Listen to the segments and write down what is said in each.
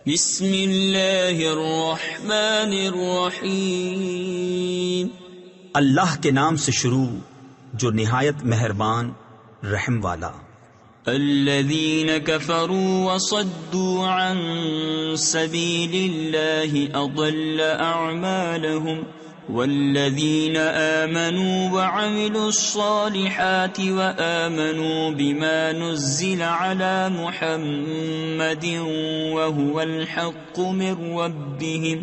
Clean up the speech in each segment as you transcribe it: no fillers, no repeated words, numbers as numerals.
بسم اللہ الرحمن الرحیم. اللہ کے نام سے شروع جو نہایت مہربان رحم والا. الذین کفروا وصدوا عن سبیل اللہ اضل اعمالهم والذین آمنوا وعملوا الصالحات وآمنوا بما نزل على محمد وهو الحق من ربهم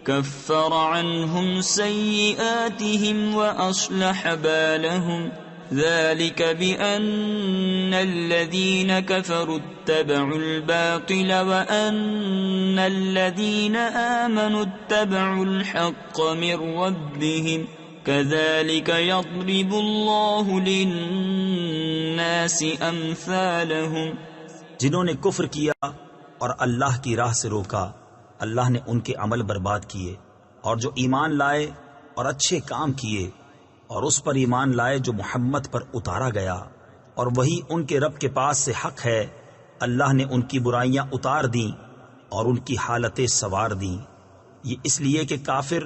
كفر عنهم سيئاتهم وأصلح بالهم ذلك بأن الذين كفروا اتبعوا الباطل وأن الذين آمنوا اتبعوا الحق من ربهم كذلك يضرب الله للناس أمثالهم. جنہوں نے کفر کیا اور اللہ کی راہ سے روکا، اللہ نے ان کے عمل برباد کیے، اور جو ایمان لائے اور اچھے کام کیے اور اس پر ایمان لائے جو محمد پر اتارا گیا اور وہی ان کے رب کے پاس سے حق ہے، اللہ نے ان کی برائیاں اتار دیں اور ان کی حالتیں سوار دیں. یہ اس لیے کہ کافر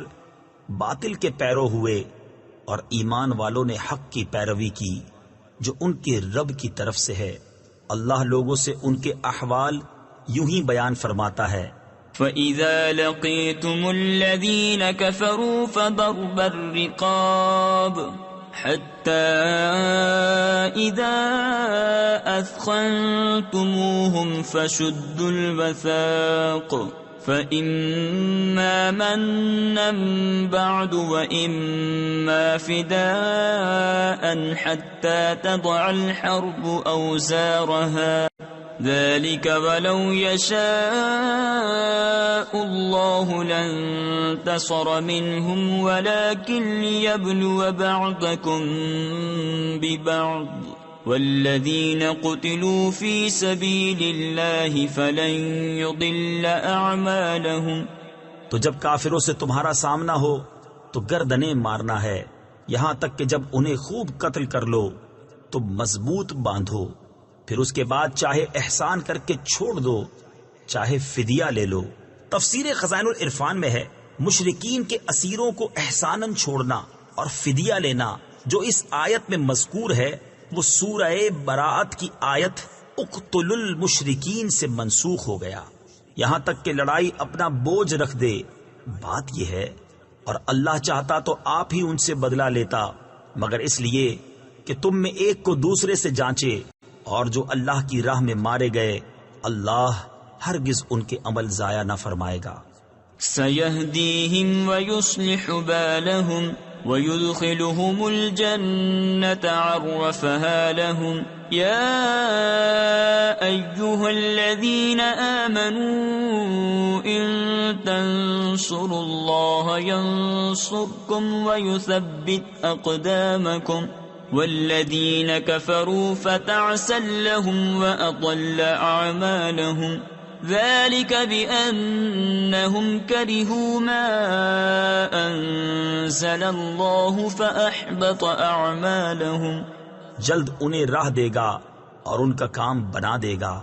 باطل کے پیرو ہوئے اور ایمان والوں نے حق کی پیروی کی جو ان کے رب کی طرف سے ہے. اللہ لوگوں سے ان کے احوال یوں ہی بیان فرماتا ہے: فَإِذَا لَقِيتُمُ الَّذِينَ كَفَرُوا فَضَرْبَ الرِّقَابِ حَتَّى إِذَا أَثْخَنْتُمُوهُمْ فَشُدُّوا الْوَثَاقَ فَإِمَّا مَنًّا بَعْدُ وَإِمَّا فِدَاءً حَتَّى تَضَعَ الْحَرْبُ أَوْزَارَهَا ذلك ولو يشاء الله لانتصر منهم ولكن ليبلو بعضكم ببعض والذين قتلوا في سبيل الله فلن يضل أعمالهم. تو جب کافروں سے تمہارا سامنا ہو تو گردنیں مارنا ہے یہاں تک کہ جب انہیں خوب قتل کر لو تو مضبوط باندھو، پھر اس کے بعد چاہے احسان کر کے چھوڑ دو چاہے فدیہ لے لو. تفسیر خزائن العرفان میں ہے مشرکین کے اسیروں کو احساناً چھوڑنا اور فدیہ لینا جو اس آیت میں مذکور ہے وہ سورہ براءت کی آیت اقتلوا المشرکین سے منسوخ ہو گیا، یہاں تک کہ لڑائی اپنا بوجھ رکھ دے. بات یہ ہے اور اللہ چاہتا تو آپ ہی ان سے بدلہ لیتا، مگر اس لیے کہ تم میں ایک کو دوسرے سے جانچے، اور جو اللہ کی راہ میں مارے گئے اللہ ہرگز ان کے عمل ضائع نہ فرمائے گا. سَيَهْدِيهِمْ وَيُصْلِحُ بَالَهُمْ وَيُدْخِلُهُمُ الْجَنَّةَ عَرَّفَهَا لَهُمْ. يَا أَيُّهَا الَّذِينَ آمَنُوا إِن تَنصُرُوا اللَّهَ يَنصُرْكُمْ وَيُثَبِّتْ أَقْدَامَكُمْ والذین کفروا فتعسا لهم وأضل أعمالهم ذلك بأنهم كرهوا ما أنزل الله فأحبط أعمالهم. جلد انہیں راہ دے گا اور ان کا کام بنا دے گا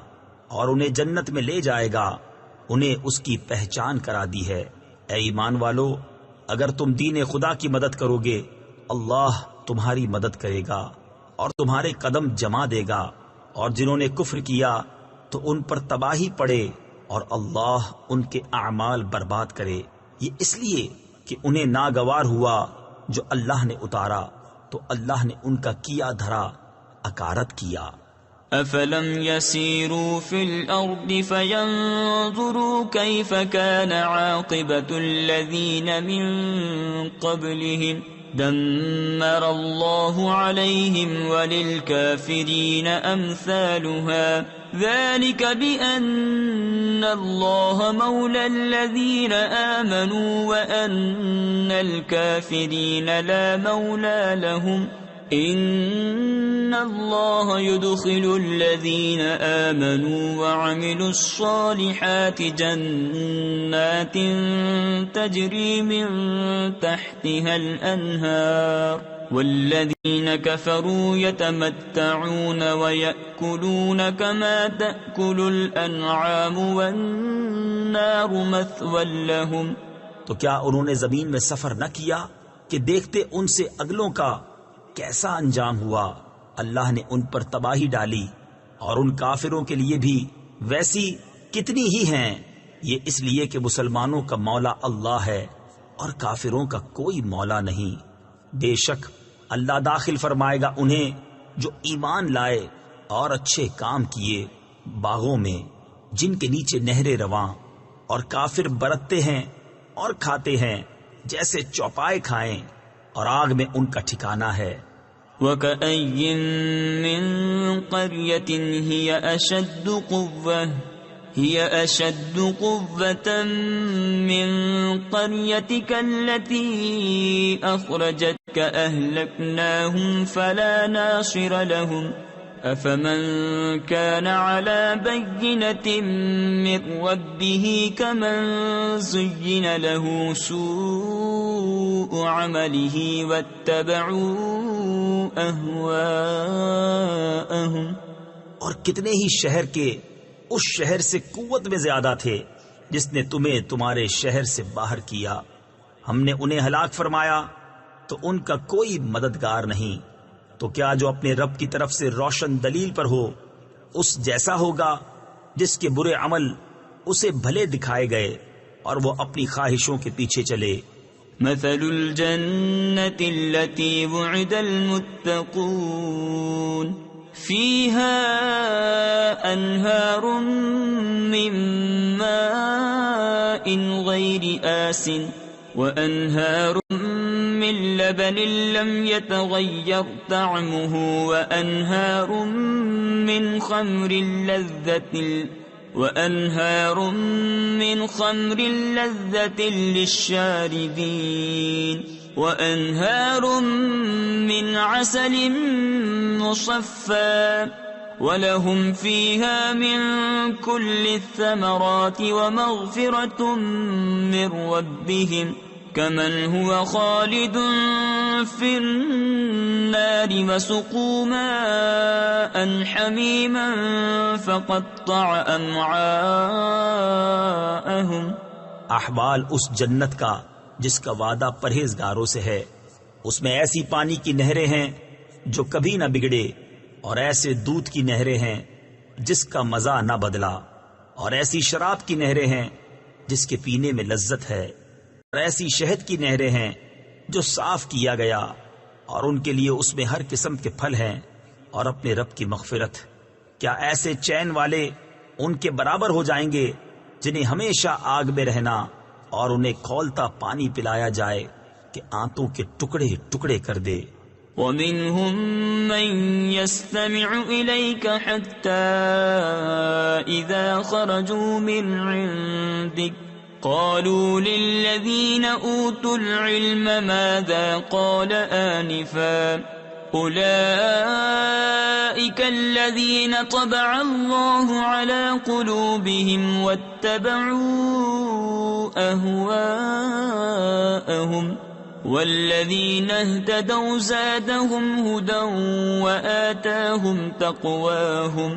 اور انہیں جنت میں لے جائے گا، انہیں اس کی پہچان کرا دی ہے. اے ایمان والو، اگر تم دین خدا کی مدد کرو گے اللہ تمہاری مدد کرے گا اور تمہارے قدم جما دے گا، اور جنہوں نے کفر کیا تو ان پر تباہی پڑے اور اللہ ان کے اعمال برباد کرے. یہ اس لیے کہ انہیں ناگوار ہوا جو اللہ نے اتارا تو اللہ نے ان کا کیا دھرا اکارت کیا. افلم يسيروا في الارض فينظروا كيف كان عاقبة الذين من قبلهم دمر الله عليهم وللكافرين أمثالها ذلك بأن الله مولى الذين آمنوا وأن الكافرين لا مولى لهم إن الله يدخل الذين آمنوا وعملوا الصالحات جنات تجري من تحتها الأنهار والذين كفروا يتمتعون ويأكلون كما تأكل الأنعام والنار مثوى لهم. تو کیا انہوں نے زمین میں سفر نہ کیا کہ دیکھتے ان سے اگلوں کا کیسا انجام ہوا؟ اللہ نے ان پر تباہی ڈالی اور ان کافروں کے لیے بھی ویسی کتنی ہی ہیں. یہ اس لیے کہ مسلمانوں کا مولا اللہ ہے اور کافروں کا کوئی مولا نہیں. بے شک اللہ داخل فرمائے گا انہیں جو ایمان لائے اور اچھے کام کیے باغوں میں جن کے نیچے نہریں رواں، اور کافر برتتے ہیں اور کھاتے ہیں جیسے چوپائے کھائیں، اور آگ میں ان کا ٹھکانہ ہے. وَكَأَيٍّ مِّن قَرْيَةٍ هِيَ أَشَدُّ قُوَّةً مِّن قَرْيَتِكَ الَّتِي أَخْرَجَتْكَ أَهْلَكْنَاهُمْ فَلَا نَاصِرَ لَهُمْ. أَفَمَن كَانَ عَلَى بَيِّنَةٍ مِّن رَّبِّهِ كَمَن زُيِّنَ لَهُ سُوءُ عَمَلِهِ وَاتَّبَعُوا أَهْوَاءَهُمْ. اور کتنے ہی شہر کے اس شہر سے قوت میں زیادہ تھے جس نے تمہیں تمہارے شہر سے باہر کیا. ہم نے انہیں ہلاک فرمایا تو ان کا کوئی مددگار نہیں. تو کیا جو اپنے رب کی طرف سے روشن دلیل پر ہو اس جیسا ہوگا جس کے برے عمل اسے بھلے دکھائے گئے اور وہ اپنی خواہشوں کے پیچھے چلے. مثل الجنة التي وعد المتقون فيها أنهار من ماء غير آسٍ وأنهار من لبن لم يتغير طعمه وأنهار من خمر لذة للشاربين وأنهار من عسل مصفى ولهم فيها من كل الثمرات ومغفرة من ربهم كمن هو خالد في النار وسقوا ماء حميما فقطع أمعاءهم. احوال اس جنت کا جس کا وعدہ پرہیزگاروں سے ہے، اس میں ایسی پانی کی نہریں ہیں جو کبھی نہ بگڑے، اور ایسے دودھ کی نہریں ہیں جس کا مزہ نہ بدلا، اور ایسی شراب کی نہریں ہیں جس کے پینے میں لذت ہے، اور ایسی شہد کی نہریں ہیں جو صاف کیا گیا، اور ان کے لیے اس میں ہر قسم کے پھل ہیں اور اپنے رب کی مغفرت. کیا ایسے چین والے ان کے برابر ہو جائیں گے جنہیں ہمیشہ آگ میں رہنا اور انہیں کھولتا پانی پلایا جائے کہ آنتوں کے ٹکڑے ٹکڑے کر دے. وَمِنْهُمْ مَنْ يَسْتَمِعُ إِلَيْكَ حَتَّى إِذَا خَرَجُوا مِنْ عِنْدِكَ قالوا للذين أوتوا العلم ماذا قال آنفا أولئك الذين طبع الله على قلوبهم واتبعوا أهواءهم والذين اهتدوا زادهم هدى وآتاهم تقواهم.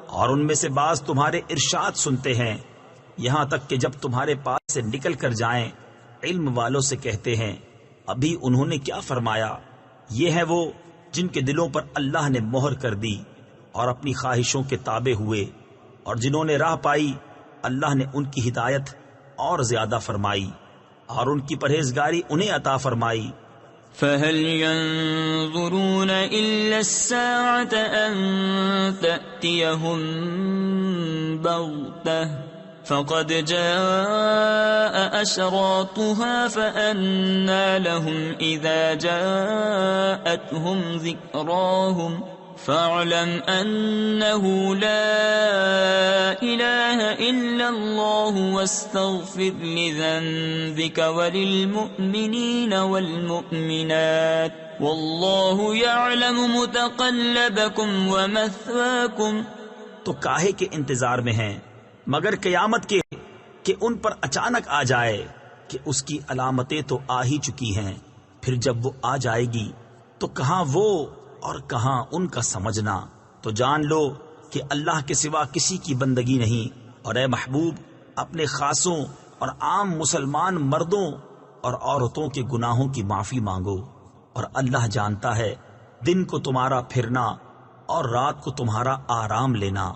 اور ان میں سے بعض تمہارے ارشاد سنتے ہیں یہاں تک کہ جب تمہارے پاس سے نکل کر جائیں علم والوں سے کہتے ہیں ابھی انہوں نے کیا فرمایا. یہ ہے وہ جن کے دلوں پر اللہ نے مہر کر دی اور اپنی خواہشوں کے تابع ہوئے، اور جنہوں نے راہ پائی اللہ نے ان کی ہدایت اور زیادہ فرمائی اور ان کی پرہیزگاری انہیں عطا فرمائی. فَهَلْ يَنظُرُونَ إِلَّا السَّاعَةَ أَن تَأْتِيَهُم بَغْتَةً فَقَدْ جَاءَ أَشْرَاطُهَا فَأَنَّى لَهُمْ إِذَا جَاءَتْهُمْ ذِكْرَاهُمْ فَاعْلَمْ أَنَّهُ لَا إِلَهَ إِلَّا اللَّهُ وَاسْتَغْفِرْ لِذَنبِكَ وَلِلْمُؤْمِنِينَ وَالْمُؤْمِنَاتِ وَاللَّهُ يَعْلَمُ مُتَقَلَّبَكُمْ وَمَثْوَاكُمْ. تو کاہے کے انتظار میں ہیں مگر قیامت کے کہ ان پر اچانک آ جائے کہ اس کی علامتیں تو آ ہی چکی ہیں، پھر جب وہ آ جائے گی تو تو کہاں وہ اور کہاں ان کا سمجھنا۔ تو جان لو کہ اللہ کے سوا کسی کی بندگی نہیں، اور اے محبوب اپنے خاصوں اور عام مسلمان مردوں اور عورتوں کے گناہوں کی معافی مانگو، اور اللہ جانتا ہے دن کو تمہارا پھرنا اور رات کو تمہارا آرام لینا۔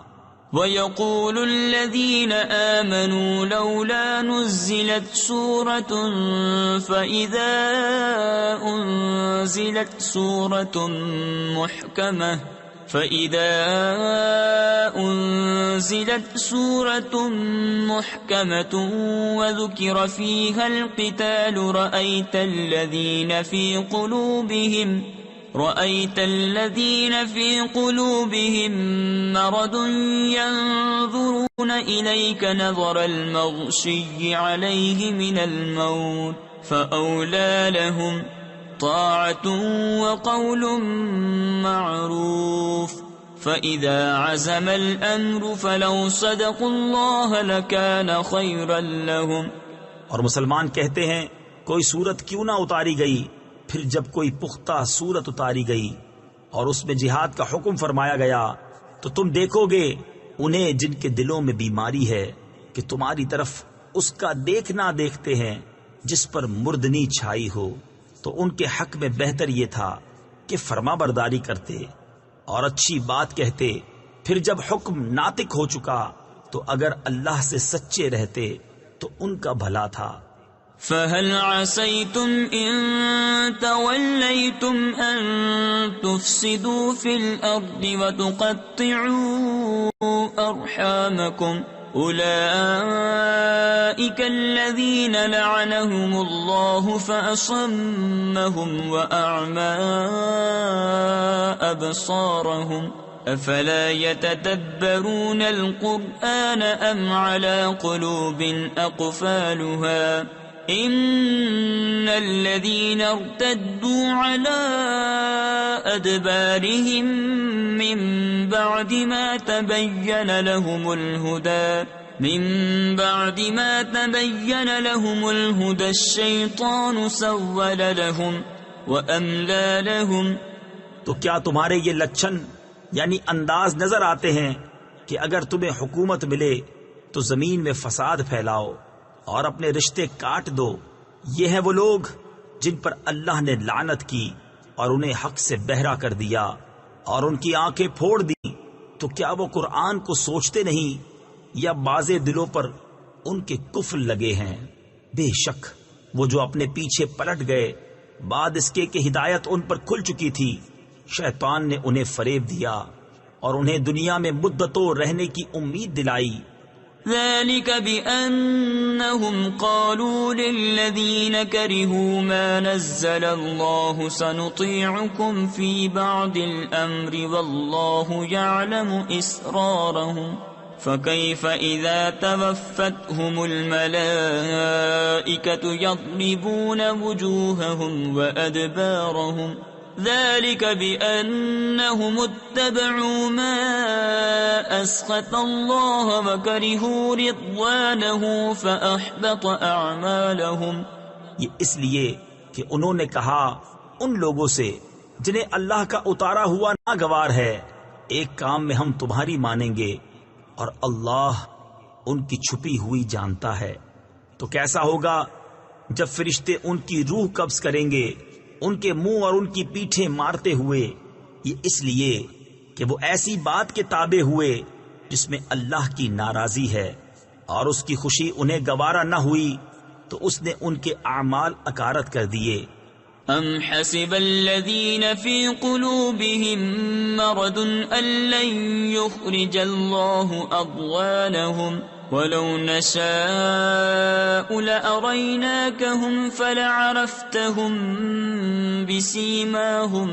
وَيَقُولُ الَّذِينَ آمَنُوا لَوْلَا نُزِّلَتْ سُورَةٌ فَإِذَا أُنزِلَتْ سُورَةٌ مُحْكَمَةٌ وَذُكِرَ فِيهَا الْقِتَالُ رَأَيْتَ الَّذِينَ فِي قُلُوبِهِم مَّرَضٌ يَنظُرُونَ إِلَيْكَ نَظَرَ الْمَغْشِيِّ عَلَيْهِ مِنَ الْمَوْتِ فَأَوْلَىٰ لَهُمْ طَاعَةٌ وَقَوْلٌ مَّعْرُوفٌ فَإِذَا عَزَمَ الْأَمْرُ فَلَوْ صَدَقُوا اللَّهَ لَكَانَ خَيْرًا لَّهُمْ۔ اور مسلمان کہتے ہیں کوئی صورت کیوں نہ اتاری گئی؟ پھر جب کوئی پختہ صورت اتاری گئی اور اس میں جہاد کا حکم فرمایا گیا تو تم دیکھو گے انہیں جن کے دلوں میں بیماری ہے کہ تمہاری طرف اس کا دیکھنا دیکھتے ہیں جس پر مردنی چھائی ہو، تو ان کے حق میں بہتر یہ تھا کہ فرما برداری کرتے اور اچھی بات کہتے۔ پھر جب حکم ناطق ہو چکا تو اگر اللہ سے سچے رہتے تو ان کا بھلا تھا۔ فَهَلْ عَسَيْتُمْ إِن تَوَلَّيْتُمْ أَن تُفْسِدُوا فِي الْأَرْضِ وَتُقَطِّعُوا أَرْحَامَكُمْ أُولَئِكَ الَّذِينَ لَعَنَهُمُ اللَّهُ فَأَصَمَّهُمْ وَأَعْمَىٰ أَبْصَارَهُمْ أَفَلَا يَتَدَبَّرُونَ الْقُرْآنَ أَمْ عَلَىٰ قُلُوبٍ أَقْفَالُهَا إِنَّ الَّذِينَ ارْتَدُّوا عَلَىٰ أَدْبَارِهِم مِّن بَعْدِ مَا تَبَيَّنَ لَهُمُ الْهُدَى الشَّيْطَانُ سَوَّلَ لَهُمْ وَأَمْلَىٰ لَهُمْ۔ تو کیا تمہارے یہ لچھن یعنی انداز نظر آتے ہیں کہ اگر تمہیں حکومت ملے تو زمین میں فساد پھیلاؤ اور اپنے رشتے کاٹ دو؟ یہ ہیں وہ لوگ جن پر اللہ نے لعنت کی اور انہیں حق سے بہرا کر دیا اور ان کی آنکھیں پھوڑ دی۔ تو کیا وہ قرآن کو سوچتے نہیں یا بازے دلوں پر ان کے کفر لگے ہیں؟ بے شک وہ جو اپنے پیچھے پلٹ گئے بعد اس کے کہ ہدایت ان پر کھل چکی تھی، شیطان نے انہیں فریب دیا اور انہیں دنیا میں مدتوں رہنے کی امید دلائی۔ ذلك بأنهم قالوا للذين كرهوا ما نزل الله سنطيعكم في بعض الأمر والله يعلم إسرارهم فكيف إذا توفتهم الملائكة يضربون وجوههم وأدبارهم ذلك بأنهم اتبعوا ما أسخط الله وكرهوا رضوانه فأحبط أعمالهم۔ یہ اس لیے کہ انہوں نے کہا ان لوگوں سے جنہیں اللہ کا اتارا ہوا ناگوار ہے، ایک کام میں ہم تمہاری مانیں گے اور اللہ ان کی چھپی ہوئی جانتا ہے۔ تو کیسا ہوگا جب فرشتے ان کی روح قبض کریں گے ان کے منہ اور ان کی پیٹھیں مارتے ہوئے، یہ اس لیے کہ وہ ایسی بات کے تابع ہوئے جس میں اللہ کی ناراضی ہے اور اس کی خوشی انہیں گوارا نہ ہوئی تو اس نے ان کے اعمال اکارت کر دیے۔ ام حسب الذین فی قلوبهم مرض ان لن یخرج اللہ اضغانهم ولو نشاء لأریناکهم فلعرفتهم بسیماهم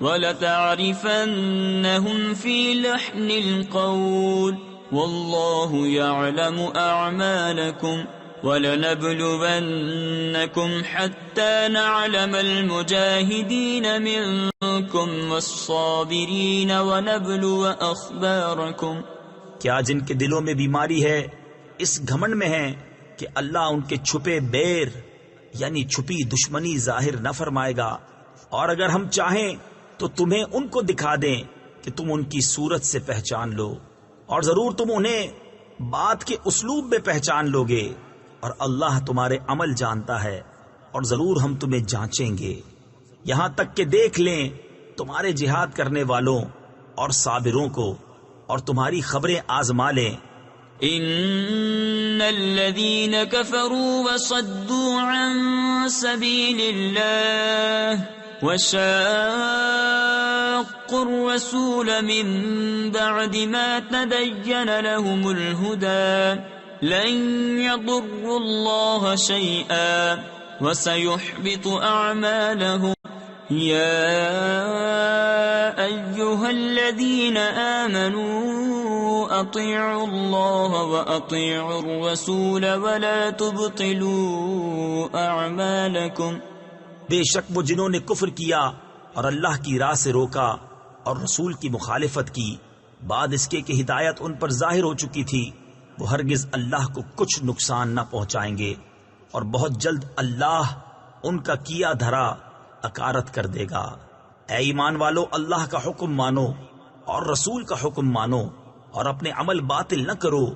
ولتعرفنهم في لحن القول والله يعلم أعمالكم وَلَنَبْلُوَنَّكُمْ حَتَّى نَعْلَمَ الْمُجَاهِدِينَ مِنْكُمْ وَالصَّابِرِينَ وَنَبْلُوَ أَخْبَارَكُمْ۔ کیا جن کے دلوں میں بیماری ہے اس گھمنڈ میں ہیں کہ اللہ ان کے چھپے بیر یعنی چھپی دشمنی ظاہر نہ فرمائے گا، اور اگر ہم چاہیں تو تمہیں ان کو دکھا دیں کہ تم ان کی صورت سے پہچان لو، اور ضرور تم انہیں بات کے اسلوب میں پہچان لوگے، اور اللہ تمہارے عمل جانتا ہے، اور ضرور ہم تمہیں جانچیں گے، یہاں تک کہ دیکھ لیں تمہارے جہاد کرنے والوں اور صابروں کو، اور تمہاری خبریں آزما لیں۔ ان الذين كفروا وصدوا عن سبيل الله وشاقوا الرسول من بعد ما تبين لهم الهدى لن يضروا الله شيئا وسيحبط أعمالهم يا أيها الذين آمنوا أطيعوا الله وأطيعوا الرسول ولا تبطلوا أعمالكم۔ بے شک وہ جنہوں نے کفر کیا اور اللہ کی راہ سے روکا اور رسول کی مخالفت کی بعد اس کے کہ ہدایت ان پر ظاہر ہو چکی تھی، وہ ہرگز اللہ کو کچھ نقصان نہ پہنچائیں گے، اور بہت جلد اللہ ان کا کیا دھرا اکارت کر دے گا۔ اے ایمان والو، اللہ کا حکم مانو اور رسول کا حکم مانو، اور اپنے عمل باطل نہ کرو۔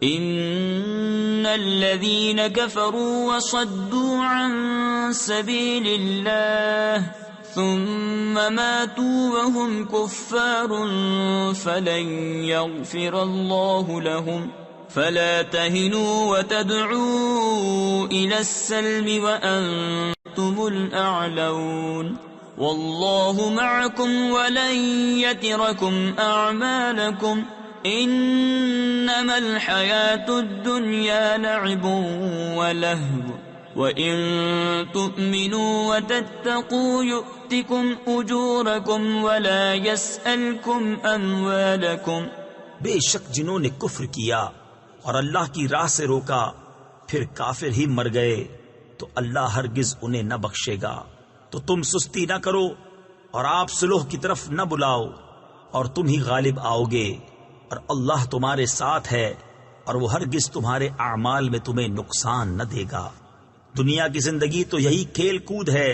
ان الذين كفروا وصدوا عن سبيل الله ثم ماتوا وهم كفار فلن يغفر الله لهم فلا تهنوا وتدعوا إلى السلم وأنتم الأعلون والله معكم ولن يتركم أعمالكم انما الحیاۃ الدنیا لعب ولہو وان تؤمنوا وتتقوا یؤتکم اجورکم ولا یسألکم اموالکم۔ بے شک جنہوں نے کفر کیا اور اللہ کی راہ سے روکا پھر کافر ہی مر گئے تو اللہ ہرگز انہیں نہ بخشے گا۔ تو تم سستی نہ کرو اور آپ صلح کی طرف نہ بلاؤ، اور تم ہی غالب آؤ گے، اور اللہ تمہارے ساتھ ہے، اور وہ ہرگز تمہارے اعمال میں تمہیں نقصان نہ دے گا۔ دنیا کی زندگی تو یہی کھیل کود ہے،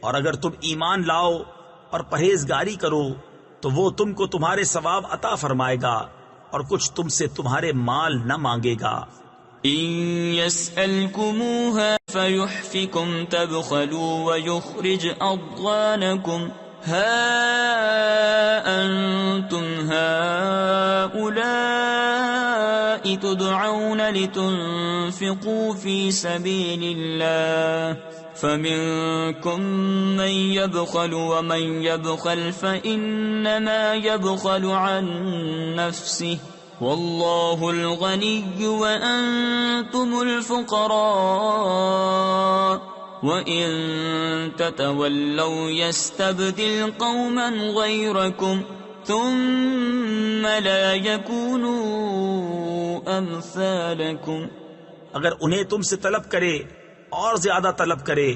اور اگر تم ایمان لاؤ اور پرہیزگاری کرو تو وہ تم کو تمہارے ثواب عطا فرمائے گا، اور کچھ تم سے تمہارے مال نہ مانگے گا۔ ان يسألكموها فيحفكم تبخلوا ويخرج أضغانكم ها أنتم هؤلاء تدعون لتنفقوا في سبيل الله فمنكم من يبخل ومن يبخل فإنما يبخل عن نفسه والله الغني وأنتم الفقراء وَإِن تَتَوَلَّوْا يَسْتَبْدِلْ قَوْمًا غَيْرَكُمْ ثُمَّ لَا يَكُونُوا أَمْثَالَكُمْ۔ اگر انہیں تم سے طلب کرے اور زیادہ طلب کرے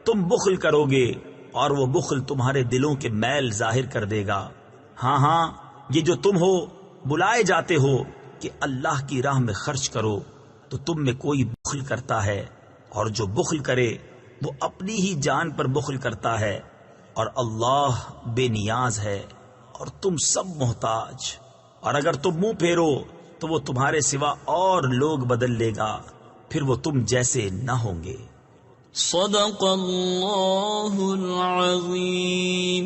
تم بخل کرو گے، اور وہ بخل تمہارے دلوں کے میل ظاہر کر دے گا۔ ہاں یہ جو تم ہو بلائے جاتے ہو کہ اللہ کی راہ میں خرچ کرو تو تم میں کوئی بخل کرتا ہے، اور جو بخل کرے وہ اپنی ہی جان پر بخل کرتا ہے، اور اللہ بے نیاز ہے اور تم سب محتاج۔ اور اگر تم منہ پھیرو تو وہ تمہارے سوا اور لوگ بدل لے گا، پھر وہ تم جیسے نہ ہوں گے۔ صدق اللہ العظیم۔